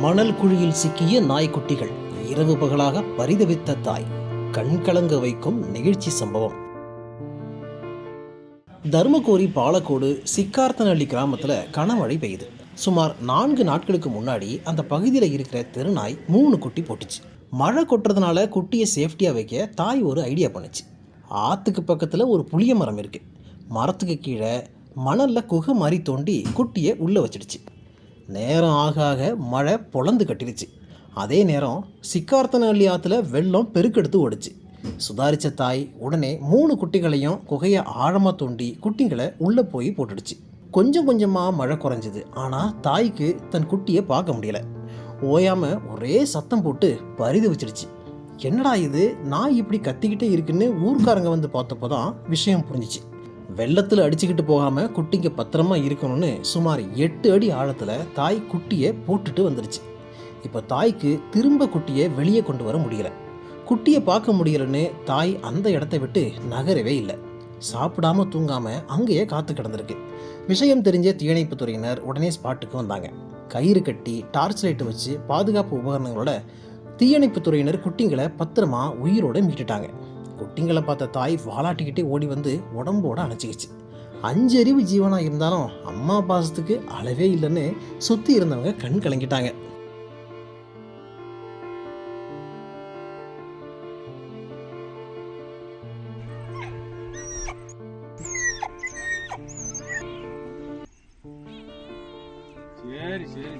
மணல் குழியில் சிக்கிய நாய்க்குட்டிகள், இரவு பகலாக பரிதவித்த தாய், கண்கலங்க வைக்கும் நெகிழ்ச்சி சம்பவம். தர்மகோரி பாலக்கோடு சிக்கார்த்தனஹள்ளி கிராமத்தில் கனமழை பெய்யுது. சுமார் 4 நாட்களுக்கு முன்னாடி அந்த பகுதியில் இருக்கிற தெருநாய் 3 குட்டி போட்டுச்சு. மழை கொட்டுறதுனால குட்டியை சேஃப்டியாக வைக்க தாய் ஒரு ஐடியா பண்ணுச்சு. ஆற்றுக்கு பக்கத்தில் ஒரு புளிய மரம் இருக்குது. மரத்துக்கு கீழே மணலில் குகை மாதிரி தோண்டி குட்டியை உள்ளே வச்சிடுச்சு. நேரம் ஆக ஆக மழை பொழந்து கட்டிடுச்சு. அதே நேரம் சிக்கார்த்தனஹள்ளி ஆற்றுல வெள்ளம் பெருக்கெடுத்து ஓடிச்சு. சுதாரித்த தாய் உடனே 3 குட்டிகளையும் குகையை ஆழமாக தோண்டி குட்டிகளை உள்ளே போய் போட்டுடுச்சு. கொஞ்சம் கொஞ்சமாக மழை குறைஞ்சிது. ஆனால் தாய்க்கு தன் குட்டியை பார்க்க முடியலை. ஓயாமல் ஒரே சத்தம் போட்டு பரிதவிச்சிடுச்சு. என்னடா இது, நாய் இப்படி கத்திக்கிட்டே இருக்குன்னு ஊர்க்காரங்க வந்து பார்த்தப்போ தான் விஷயம் புரிஞ்சிச்சு. வெள்ளத்தில் அடிச்சுக்கிட்டு போகாமல் குட்டிங்க பத்திரமா இருக்கணும்னு சுமார் 8 அடி ஆழத்தில் தாய் குட்டியை போட்டுட்டு வந்துடுச்சு. இப்போ தாய்க்கு திரும்ப குட்டியை வெளியே கொண்டு வர முடியலை. குட்டியை பார்க்க முடியலன்னு தாய் அந்த இடத்த விட்டு நகரவே இல்லை. சாப்பிடாம தூங்காமல் அங்கேயே காத்து கிடந்திருக்கு. விஷயம் தெரிஞ்ச தீயணைப்பு துறையினர் உடனே ஸ்பாட்டுக்கு வந்தாங்க. கயிறு கட்டி டார்ச் லைட்டு வச்சு பாதுகாப்பு உபகரணங்களோட தீயணைப்பு துறையினர் குட்டிங்களை பத்திரமா உயிரோடு மீட்டுட்டாங்க. குட்டிங்களை பார்த்த தாய் வாலாட்டிக்கிட்டே ஓடி வந்து உடம்போட அணைச்சிக்கிச்சு. 5 அறிவு ஜீவனாக இருந்தாலும் அம்மா பாசத்துக்கு அளவே இல்லைன்னு சுற்றி இருந்தவங்க கண் கலங்கிட்டாங்க. சரி சரி